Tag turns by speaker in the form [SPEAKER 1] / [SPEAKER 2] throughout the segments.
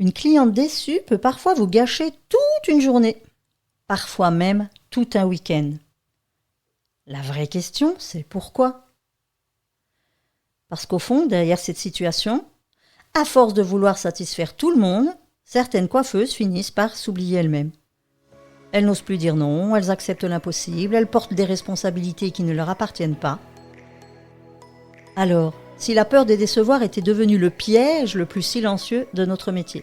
[SPEAKER 1] Une cliente déçue peut parfois vous gâcher toute une journée, parfois même tout un week-end. La vraie question, c'est pourquoi ? Parce qu'au fond, derrière cette situation, à force de vouloir satisfaire tout le monde, certaines coiffeuses finissent par s'oublier elles-mêmes. Elles n'osent plus dire non, elles acceptent l'impossible, elles portent des responsabilités qui ne leur appartiennent pas. Alors, si la peur de décevoir était devenue le piège le plus silencieux de notre métier.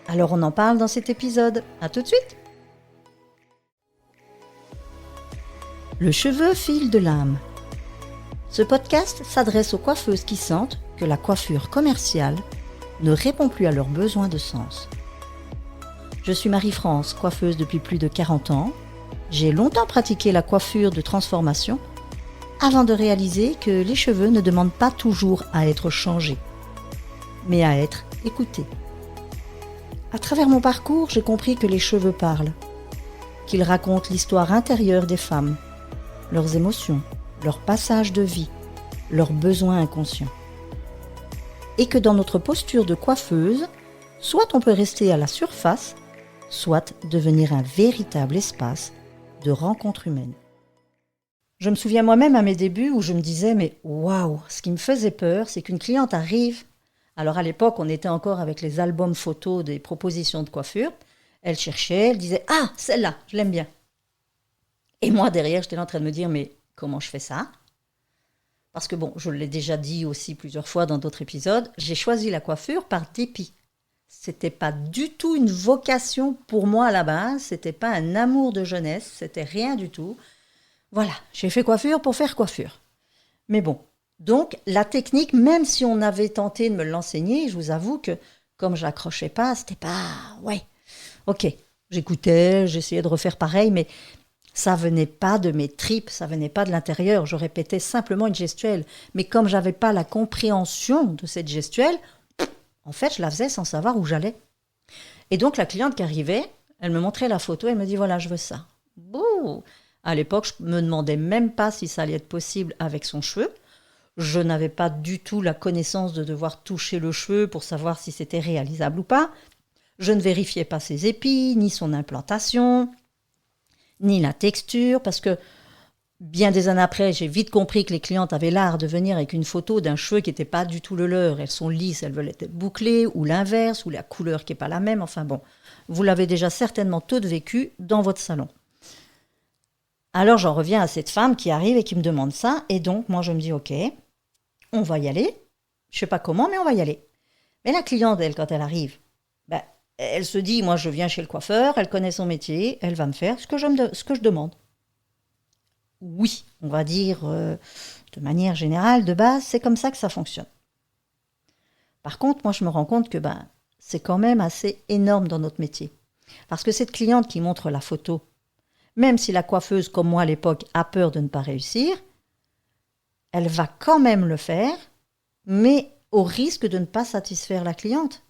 [SPEAKER 1] Alors on en parle dans cet épisode. À tout de suite. Le cheveu file de l'âme. Ce podcast s'adresse aux coiffeuses qui sentent que la coiffure commerciale ne répond plus à leurs besoins de sens. Je suis Marie-France, coiffeuse depuis plus de 40 ans. J'ai longtemps pratiqué la coiffure de transformation avant de réaliser que les cheveux ne demandent pas toujours à être changés, mais à être écoutés. À travers mon parcours, j'ai compris que les cheveux parlent, qu'ils racontent l'histoire intérieure des femmes, leurs émotions, leurs passages de vie, leurs besoins inconscients. Et que dans notre posture de coiffeuse, soit on peut rester à la surface, soit devenir un véritable espace de rencontre humaine. Je me souviens moi-même à mes débuts où je me disais « mais waouh !» Ce qui me faisait peur, c'est qu'une cliente arrive. Alors à l'époque, on était encore avec les albums photos des propositions de coiffure. Elle cherchait, elle disait « ah, celle-là, je l'aime bien !» Et moi derrière, j'étais là en train de me dire « mais comment je fais ça ?» Parce que bon, je l'ai déjà dit aussi plusieurs fois dans d'autres épisodes, j'ai choisi la coiffure par dépit. C'était pas du tout une vocation pour moi à la base, c'était pas un amour de jeunesse, c'était rien du tout. Voilà, j'ai fait coiffure pour faire coiffure. Mais bon, donc la technique, même si on avait tenté de me l'enseigner, je vous avoue que comme je l'accrochais pas, c'était pas... Ouais, ok, j'écoutais, j'essayais de refaire pareil, mais ça venait pas de mes tripes, ça venait pas de l'intérieur, je répétais simplement une gestuelle. Mais comme j'avais pas la compréhension de cette gestuelle, en fait, je la faisais sans savoir où j'allais. Et donc, la cliente qui arrivait, elle me montrait la photo, elle me dit, voilà, je veux ça. Bouh! À l'époque, je me demandais même pas si ça allait être possible avec son cheveu. Je n'avais pas du tout la connaissance de devoir toucher le cheveu pour savoir si c'était réalisable ou pas. Je ne vérifiais pas ses épis, ni son implantation, ni la texture, parce que bien des années après, j'ai vite compris que les clientes avaient l'art de venir avec une photo d'un cheveu qui n'était pas du tout le leur. Elles sont lisses, elles veulent être bouclées, ou l'inverse, ou la couleur qui n'est pas la même. Enfin bon, vous l'avez déjà certainement toutes vécu dans votre salon. Alors j'en reviens à cette femme qui arrive et qui me demande ça. Et donc, moi, je me dis, ok, on va y aller. Je ne sais pas comment, mais on va y aller. Mais la cliente, elle, quand elle arrive, elle se dit, moi, je viens chez le coiffeur, elle connaît son métier, elle va me faire ce que je demande. Oui, on va dire, de manière générale, de base, c'est comme ça que ça fonctionne. Par contre, moi, je me rends compte que c'est quand même assez énorme dans notre métier. Parce que cette cliente qui montre la photo, même si la coiffeuse, comme moi à l'époque, a peur de ne pas réussir, elle va quand même le faire, mais au risque de ne pas satisfaire la cliente.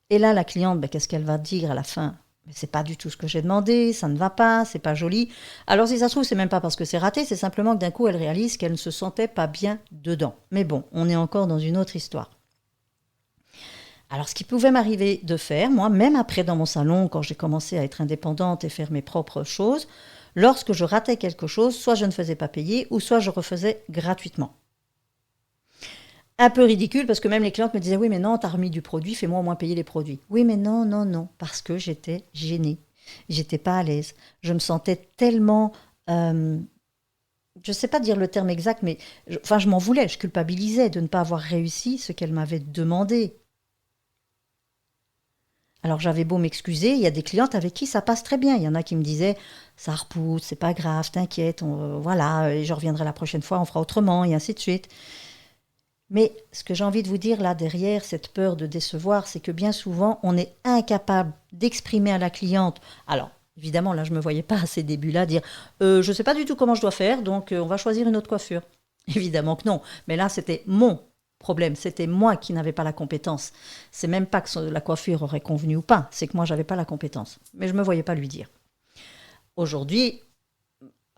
[SPEAKER 1] Et là, la cliente, qu'est-ce qu'elle va dire à la fin ? Mais c'est pas du tout ce que j'ai demandé, ça ne va pas, c'est pas joli. Alors si ça se trouve, c'est même pas parce que c'est raté, c'est simplement que d'un coup, elle réalise qu'elle ne se sentait pas bien dedans. Mais bon, on est encore dans une autre histoire. Alors, ce qui pouvait m'arriver de faire, moi, même après dans mon salon, quand j'ai commencé à être indépendante et faire mes propres choses, lorsque je ratais quelque chose, soit je ne faisais pas payer, ou soit je refaisais gratuitement. Un peu ridicule, parce que même les clientes me disaient « oui, mais non, t'as remis du produit, fais-moi au moins payer les produits. » Oui, mais non, parce que j'étais gênée. J'étais pas à l'aise. Je me sentais tellement... je ne sais pas dire le terme exact, mais je m'en voulais, je culpabilisais de ne pas avoir réussi ce qu'elle m'avait demandé. Alors j'avais beau m'excuser, il y a des clientes avec qui ça passe très bien. Il y en a qui me disaient « ça repousse, c'est pas grave, t'inquiète, voilà, je reviendrai la prochaine fois, on fera autrement, et ainsi de suite. » Mais ce que j'ai envie de vous dire là derrière cette peur de décevoir, c'est que bien souvent, on est incapable d'exprimer à la cliente. Alors, évidemment, là, je ne me voyais pas à ces débuts-là dire je ne sais pas du tout comment je dois faire, donc on va choisir une autre coiffure. Évidemment que non. Mais là, c'était mon problème. C'était moi qui n'avais pas la compétence. C'est même pas que la coiffure aurait convenu ou pas, c'est que moi, je n'avais pas la compétence. Mais je ne me voyais pas lui dire. Aujourd'hui,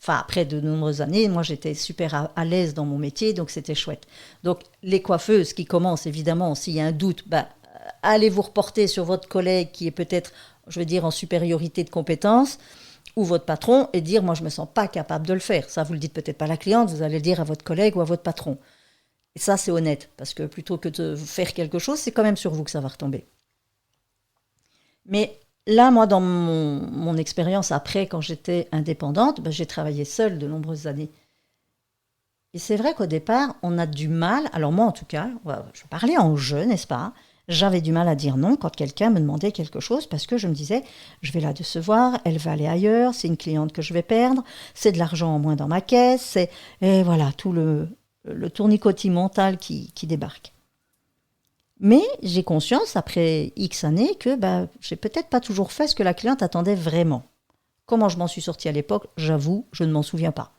[SPEAKER 1] Enfin, après de nombreuses années, moi, j'étais super à l'aise dans mon métier, donc c'était chouette. Donc, les coiffeuses qui commencent, évidemment, s'il y a un doute, allez vous reporter sur votre collègue qui est peut-être, je veux dire, en supériorité de compétences, ou votre patron, et dire, moi, je ne me sens pas capable de le faire. Ça, vous ne le dites peut-être pas à la cliente, vous allez le dire à votre collègue ou à votre patron. Et ça, c'est honnête, parce que plutôt que de faire quelque chose, c'est quand même sur vous que ça va retomber. Mais là, moi, dans mon expérience après, quand j'étais indépendante, j'ai travaillé seule de nombreuses années. Et c'est vrai qu'au départ, on a du mal, alors moi en tout cas, je parlais en jeu, n'est-ce pas ? J'avais du mal à dire non quand quelqu'un me demandait quelque chose parce que je me disais, je vais la décevoir, elle va aller ailleurs, c'est une cliente que je vais perdre, c'est de l'argent en moins dans ma caisse, et voilà, tout le tourniquetis mental qui débarque. Mais j'ai conscience, après X années, que j'ai peut-être pas toujours fait ce que la cliente attendait vraiment. Comment je m'en suis sortie à l'époque, j'avoue, je ne m'en souviens pas.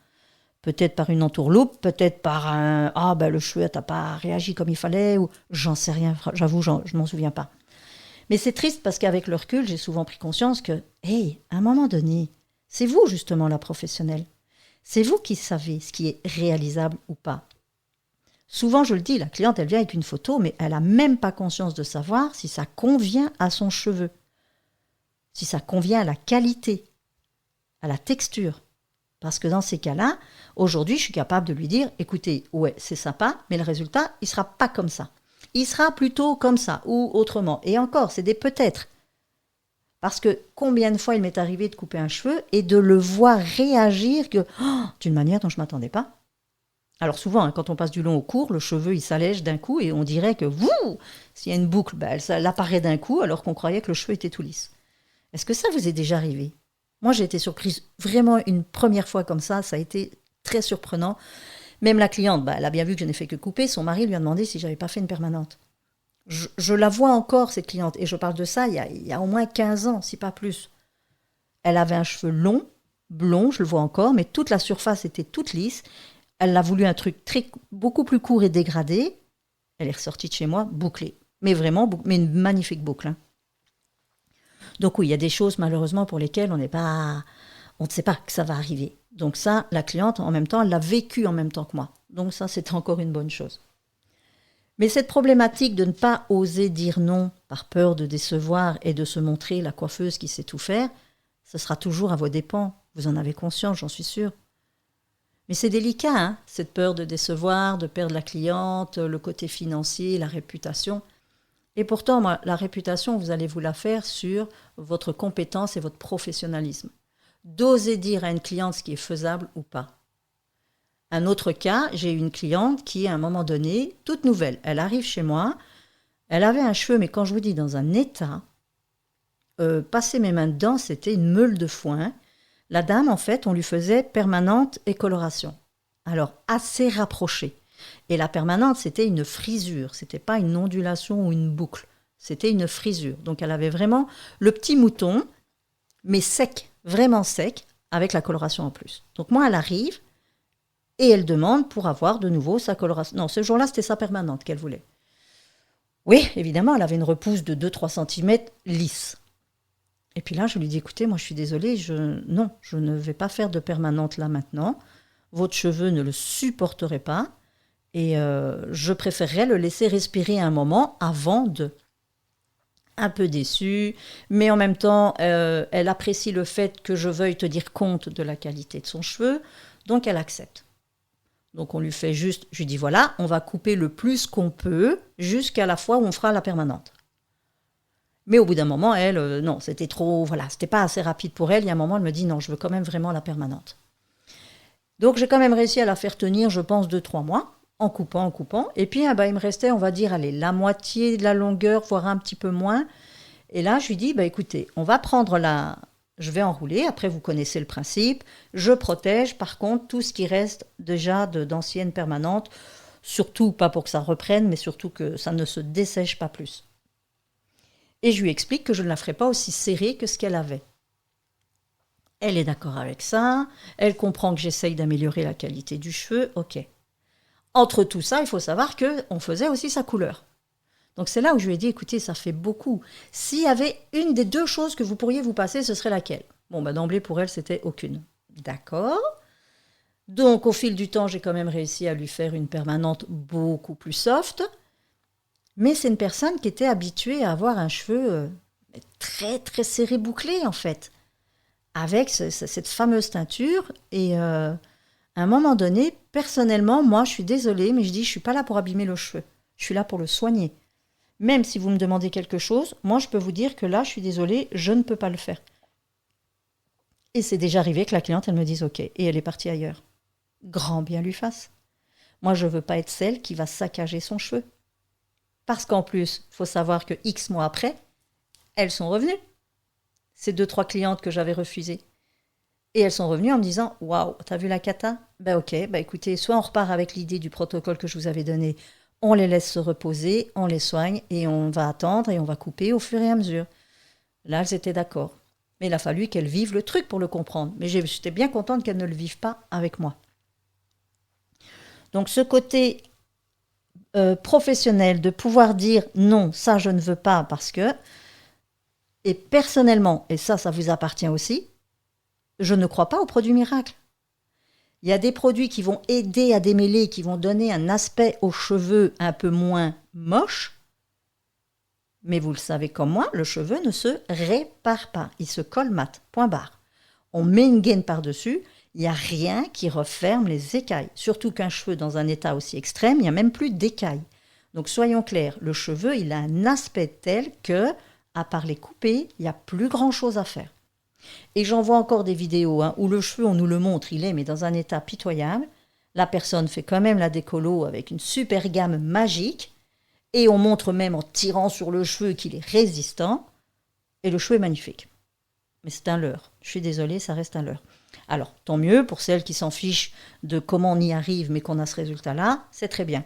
[SPEAKER 1] Peut-être par une entourloupe, peut-être par un « Ah, le cheveu, t'as pas réagi comme il fallait » ou « J'en sais rien, j'avoue, je ne m'en souviens pas. » Mais c'est triste parce qu'avec le recul, j'ai souvent pris conscience que, hey, à un moment donné, c'est vous justement la professionnelle. C'est vous qui savez ce qui est réalisable ou pas. Souvent, je le dis, la cliente, elle vient avec une photo, mais elle n'a même pas conscience de savoir si ça convient à son cheveu, si ça convient à la qualité, à la texture. Parce que dans ces cas-là, aujourd'hui, je suis capable de lui dire, écoutez, ouais, c'est sympa, mais le résultat, il ne sera pas comme ça. Il sera plutôt comme ça, ou autrement. Et encore, c'est des peut-être. Parce que combien de fois il m'est arrivé de couper un cheveu et de le voir réagir d'une manière dont je ne m'attendais pas. Alors souvent, quand on passe du long au court, le cheveu, il s'allège d'un coup et on dirait que, s'il y a une boucle, elle apparaît d'un coup alors qu'on croyait que le cheveu était tout lisse. Est-ce que ça vous est déjà arrivé ? Moi, j'ai été surprise vraiment une première fois comme ça a été très surprenant. Même la cliente, elle a bien vu que je n'ai fait que couper. Son mari lui a demandé si je n'avais pas fait une permanente. Je la vois encore, cette cliente, et je parle de ça il y a au moins 15 ans, si pas plus. Elle avait un cheveu long, blond, je le vois encore, mais toute la surface était toute lisse. Elle a voulu un truc beaucoup plus court et dégradé. Elle est ressortie de chez moi bouclée. Mais vraiment, mais une magnifique boucle. Hein. Donc oui, il y a des choses malheureusement pour lesquelles on ne sait pas que ça va arriver. Donc ça, la cliente, en même temps, elle l'a vécu en même temps que moi. Donc ça, c'est encore une bonne chose. Mais cette problématique de ne pas oser dire non par peur de décevoir et de se montrer la coiffeuse qui sait tout faire, ce sera toujours à vos dépens. Vous en avez conscience, j'en suis sûre. Mais c'est délicat, hein, cette peur de décevoir, de perdre la cliente, le côté financier, la réputation. Et pourtant, moi, la réputation, vous allez vous la faire sur votre compétence et votre professionnalisme. D'oser dire à une cliente ce qui est faisable ou pas. Un autre cas, j'ai eu une cliente qui, à un moment donné, toute nouvelle, elle arrive chez moi, elle avait un cheveu, mais quand je vous dis dans un état, passer mes mains dedans, c'était une meule de foin. La dame, en fait, on lui faisait permanente et coloration. Alors, assez rapprochée. Et la permanente, c'était une frisure. C'était pas une ondulation ou une boucle. C'était une frisure. Donc, elle avait vraiment le petit mouton, mais sec, vraiment sec, avec la coloration en plus. Donc, moi, elle arrive et elle demande pour avoir de nouveau sa coloration. Non, ce jour-là, c'était sa permanente qu'elle voulait. Oui, évidemment, elle avait une repousse de 2-3 cm lisse. Et puis là, je lui dis, écoutez, moi, je suis désolée, je ne vais pas faire de permanente là maintenant. Votre cheveu ne le supporterait pas. Et je préférerais le laisser respirer un moment avant de. Un peu déçue, mais en même temps, elle apprécie le fait que je veuille tenir compte de la qualité de son cheveu, donc elle accepte. Donc on lui fait juste, je lui dis voilà, on va couper le plus qu'on peut jusqu'à la fois où on fera la permanente. Mais au bout d'un moment, elle, non, c'était trop, voilà, c'était pas assez rapide pour elle. Il y a un moment, elle me dit non, je veux quand même vraiment la permanente. Donc j'ai quand même réussi à la faire tenir, je pense, 2-3 mois. En coupant. Et puis, il me restait, on va dire, la moitié de la longueur, voire un petit peu moins. Et là, je lui dis, écoutez, on va prendre je vais enrouler. Après, vous connaissez le principe. Je protège, par contre, tout ce qui reste déjà d'anciennes permanentes. Surtout, pas pour que ça reprenne, mais surtout que ça ne se dessèche pas plus. Et je lui explique que je ne la ferai pas aussi serrée que ce qu'elle avait. Elle est d'accord avec ça. Elle comprend que j'essaye d'améliorer la qualité du cheveu. OK. Entre tout ça, il faut savoir qu'on faisait aussi sa couleur. Donc c'est là où je lui ai dit, écoutez, ça fait beaucoup. S'il y avait une des 2 choses que vous pourriez vous passer, ce serait laquelle ? Bon, d'emblée, pour elle, c'était aucune. D'accord. Donc, au fil du temps, j'ai quand même réussi à lui faire une permanente beaucoup plus soft. Mais c'est une personne qui était habituée à avoir un cheveu très, très serré bouclé, en fait, avec cette fameuse teinture. Et à un moment donné, personnellement, moi, je suis désolée, mais je dis, je ne suis pas là pour abîmer le cheveu. Je suis là pour le soigner. Même si vous me demandez quelque chose, moi, je peux vous dire que là, je suis désolée, je ne peux pas le faire. Et c'est déjà arrivé que la cliente, elle me dise OK, et elle est partie ailleurs. Grand bien lui fasse. Moi, je ne veux pas être celle qui va saccager son cheveu. Parce qu'en plus, il faut savoir que X mois après, elles sont revenues. Ces 2-3 clientes que j'avais refusées. Et elles sont revenues en me disant « Waouh, t'as vu la cata ?» Ben ok, écoutez, soit on repart avec l'idée du protocole que je vous avais donné, on les laisse se reposer, on les soigne et on va attendre et on va couper au fur et à mesure. Là, elles étaient d'accord. Mais il a fallu qu'elles vivent le truc pour le comprendre. Mais j'étais bien contente qu'elles ne le vivent pas avec moi. Donc ce côté professionnel de pouvoir dire « Non, ça je ne veux pas parce que… » Et personnellement, et ça vous appartient aussi, je ne crois pas aux produits miracles. Il y a des produits qui vont aider à démêler, qui vont donner un aspect aux cheveux un peu moins moche. Mais vous le savez comme moi, le cheveu ne se répare pas. Il se colmate, point barre. On met une gaine par-dessus, il n'y a rien qui referme les écailles. Surtout qu'un cheveu dans un état aussi extrême, il n'y a même plus d'écailles. Donc soyons clairs, le cheveu, il a un aspect tel que, à part les couper, il n'y a plus grand-chose à faire. Et j'en vois encore des vidéos où le cheveu, on nous le montre, il est mais dans un état pitoyable. La personne fait quand même la décolo avec une super gamme magique. Et on montre même en tirant sur le cheveu qu'il est résistant. Et le cheveu est magnifique. Mais c'est un leurre. Je suis désolée, ça reste un leurre. Alors, tant mieux pour celles qui s'en fichent de comment on y arrive, mais qu'on a ce résultat-là, c'est très bien.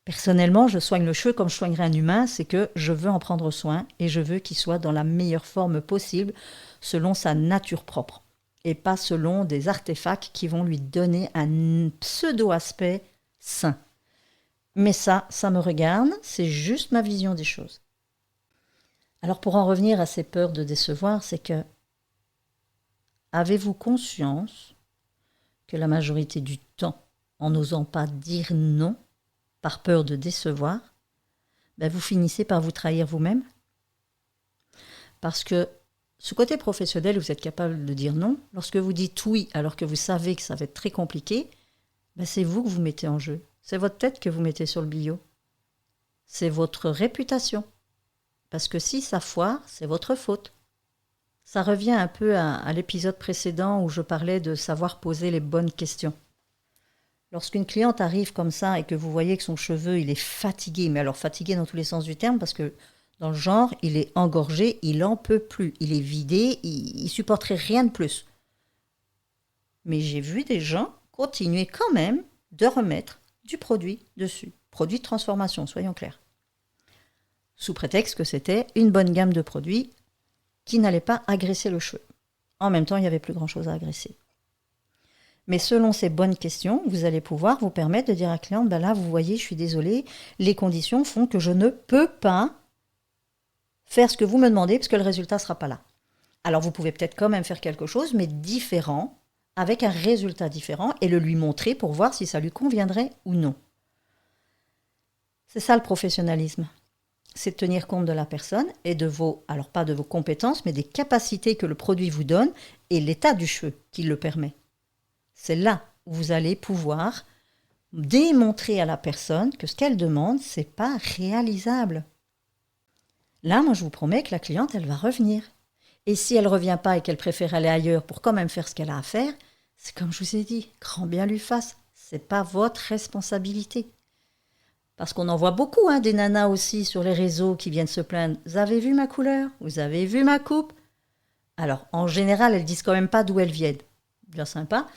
[SPEAKER 1] Personnellement, je soigne le cheveu comme je soignerais un humain, c'est que je veux en prendre soin et je veux qu'il soit dans la meilleure forme possible, selon sa nature propre, et pas selon des artefacts qui vont lui donner un pseudo-aspect sain. Mais ça me regarde, c'est juste ma vision des choses. Alors pour en revenir à ces peurs de décevoir, c'est que avez-vous conscience que la majorité du temps, en n'osant pas dire non, par peur de décevoir, vous finissez par vous trahir vous-même? Parce que ce côté professionnel, vous êtes capable de dire non. Lorsque vous dites oui, alors que vous savez que ça va être très compliqué, c'est vous que vous mettez en jeu. C'est votre tête que vous mettez sur le billot. C'est votre réputation. Parce que si ça foire, c'est votre faute. Ça revient un peu à l'épisode précédent où je parlais de savoir poser les bonnes questions. Lorsqu'une cliente arrive comme ça et que vous voyez que son cheveu, il est fatigué, mais alors fatigué dans tous les sens du terme, parce que dans le genre, il est engorgé, il n'en peut plus, il est vidé, il supporterait rien de plus. Mais j'ai vu des gens continuer quand même de remettre du produit dessus. Produit de transformation, soyons clairs. Sous prétexte que c'était une bonne gamme de produits qui n'allait pas agresser le cheveu. En même temps, il n'y avait plus grand-chose à agresser. Mais selon ces bonnes questions, vous allez pouvoir vous permettre de dire à la cliente, là, vous voyez, je suis désolée, les conditions font que je ne peux pas faire ce que vous me demandez parce que le résultat ne sera pas là. Alors, vous pouvez peut-être quand même faire quelque chose, mais différent, avec un résultat différent, et le lui montrer pour voir si ça lui conviendrait ou non. C'est ça le professionnalisme. C'est de tenir compte de la personne et de vos, alors pas de vos compétences, mais des capacités que le produit vous donne et l'état du cheveu qui le permet. C'est là où vous allez pouvoir démontrer à la personne que ce qu'elle demande, ce n'est pas réalisable. Là, moi, je vous promets que la cliente, elle va revenir. Et si elle ne revient pas et qu'elle préfère aller ailleurs pour quand même faire ce qu'elle a à faire, c'est comme je vous ai dit, grand bien lui fasse. Ce n'est pas votre responsabilité. Parce qu'on en voit beaucoup, des nanas aussi sur les réseaux qui viennent se plaindre. Vous avez vu ma couleur? Vous avez vu ma coupe? Alors, en général, elles disent quand même pas d'où elles viennent. Bien sympa.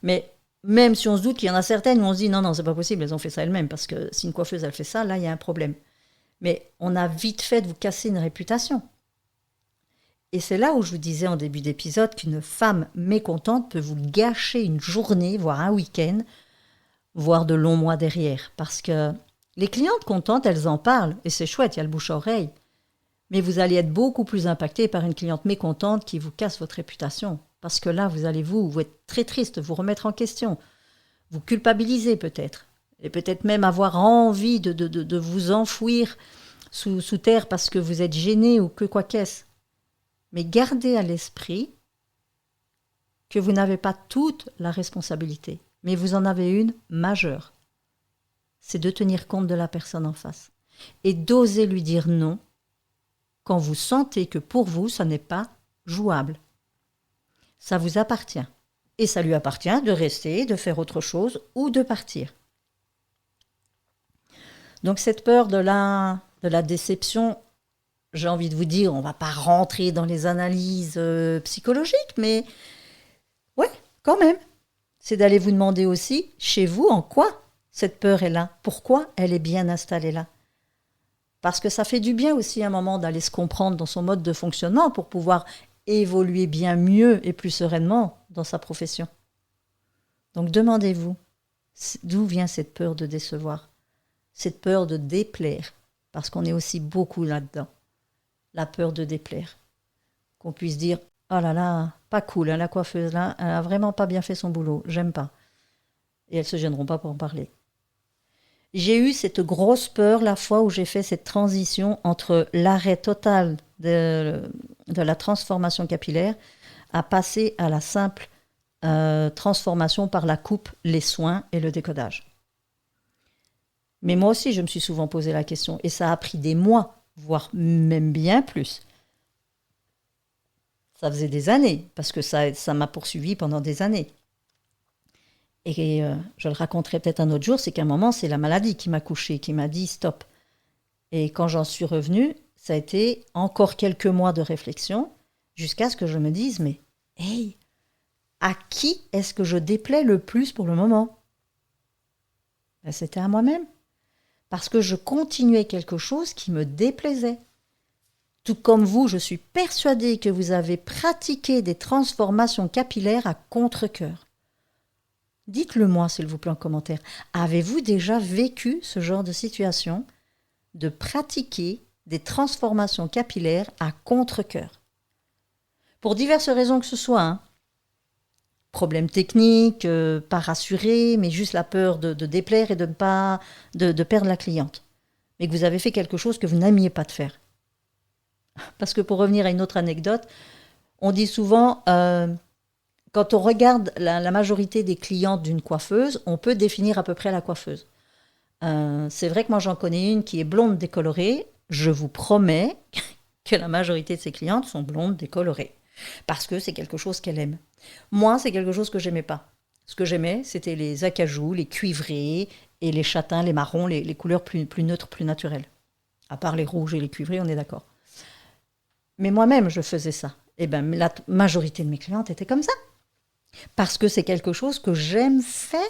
[SPEAKER 1] Mais même si on se doute qu'il y en a certaines où on se dit non, c'est pas possible, elles ont fait ça elles-mêmes. Parce que si une coiffeuse, elle fait ça, là, il y a un problème. Mais on a vite fait de vous casser une réputation. Et c'est là où je vous disais en début d'épisode qu'une femme mécontente peut vous gâcher une journée, voire un week-end, voire de longs mois derrière. Parce que les clientes contentes, elles en parlent, et c'est chouette, il y a le bouche à oreille. Mais vous allez être beaucoup plus impacté par une cliente mécontente qui vous casse votre réputation. Parce que là, vous allez vous être très triste, vous remettre en question, vous culpabiliser peut-être, et peut-être même avoir envie de vous enfouir sous terre parce que vous êtes gêné ou que quoi qu'est-ce. Mais gardez à l'esprit que vous n'avez pas toute la responsabilité, mais vous en avez une majeure. C'est de tenir compte de la personne en face et d'oser lui dire non quand vous sentez que pour vous, ça n'est pas jouable. Ça vous appartient. Et ça lui appartient de rester, de faire autre chose ou de partir. Donc cette peur de la déception, j'ai envie de vous dire, on ne va pas rentrer dans les analyses psychologiques, mais ouais, quand même. C'est d'aller vous demander aussi, chez vous, en quoi cette peur est là? Pourquoi elle est bien installée là? Parce que ça fait du bien aussi à un moment d'aller se comprendre dans son mode de fonctionnement pour pouvoir évoluer bien mieux et plus sereinement dans sa profession. Donc demandez-vous, d'où vient cette peur de décevoir? Cette peur de déplaire? Parce qu'on est aussi beaucoup là-dedans. La peur de déplaire. Qu'on puisse dire, oh là là, pas cool, hein, la coiffeuse là, elle a vraiment pas bien fait son boulot, j'aime pas. Et elles se gêneront pas pour en parler. J'ai eu cette grosse peur la fois où j'ai fait cette transition entre l'arrêt total de la transformation capillaire à passer à la simple transformation par la coupe, les soins et le décodage. Mais moi aussi, je me suis souvent posé la question et ça a pris des mois, voire même bien plus. Ça faisait des années, parce que ça m'a poursuivi pendant des années. Et je le raconterai peut-être un autre jour, c'est qu'à un moment, c'est la maladie qui m'a couchée, qui m'a dit stop. Et quand j'en suis revenue, ça a été encore quelques mois de réflexion, jusqu'à ce que je me dise, mais hey, à qui est-ce que je déplais le plus pour le moment? Ben, c'était à moi-même. Parce que je continuais quelque chose qui me déplaisait. Tout comme vous, je suis persuadée que vous avez pratiqué des transformations capillaires à contre-cœur. Dites-le moi, s'il vous plaît, en commentaire. Avez-vous déjà vécu ce genre de situation de pratiquer des transformations capillaires à contre-cœur? Pour diverses raisons que ce soit, hein. Problème technique, pas rassuré, mais juste la peur de déplaire et de perdre la cliente. Mais que vous avez fait quelque chose que vous n'aimiez pas de faire. Parce que pour revenir à une autre anecdote, on dit souvent, quand on regarde la majorité des clientes d'une coiffeuse, on peut définir à peu près la coiffeuse. C'est vrai que moi j'en connais une qui est blonde décolorée. Je vous promets que la majorité de ses clientes sont blondes décolorées. Parce que c'est quelque chose qu'elle aime. Moi, c'est quelque chose que j'aimais pas. Ce que j'aimais, c'était les acajou, les cuivrés et les châtains, les marrons, les couleurs plus neutres, plus naturelles. À part les rouges et les cuivrés, on est d'accord. Mais moi-même, je faisais ça. Et bien, la majorité de mes clientes étaient comme ça. Parce que c'est quelque chose que j'aime faire.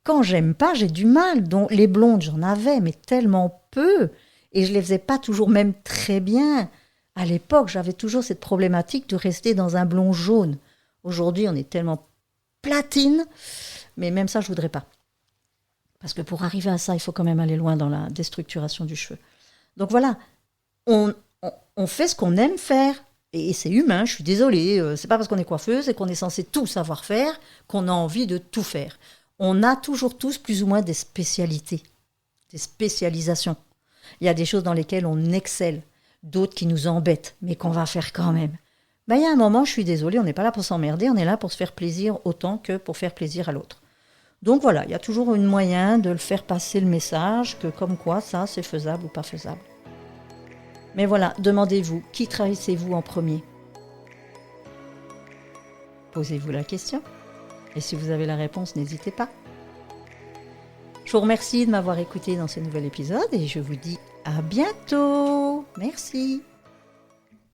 [SPEAKER 1] Quand j'aime pas, j'ai du mal. Donc, les blondes, j'en avais, mais tellement peu. Et je les faisais pas toujours même très bien. À l'époque, j'avais toujours cette problématique de rester dans un blond jaune. Aujourd'hui, on est tellement platine, mais même ça, je voudrais pas. Parce que pour arriver à ça, il faut quand même aller loin dans la déstructuration du cheveu. Donc voilà, on fait ce qu'on aime faire. Et c'est humain, je suis désolée. C'est pas parce qu'on est coiffeuse et qu'on est censé tout savoir faire qu'on a envie de tout faire. On a toujours tous plus ou moins des spécialités, des spécialisations. Il y a des choses dans lesquelles on excelle, d'autres qui nous embêtent, mais qu'on va faire quand même. Ben, il y a un moment, je suis désolée, on n'est pas là pour s'emmerder, on est là pour se faire plaisir autant que pour faire plaisir à l'autre. Donc voilà, il y a toujours un moyen de le faire passer le message, que comme quoi ça, c'est faisable ou pas faisable. Mais voilà, demandez-vous, qui trahissez-vous en premier? Posez-vous la question. Et si vous avez la réponse, n'hésitez pas. Je vous remercie de m'avoir écouté dans ce nouvel épisode et je vous dis à bientôt. Merci.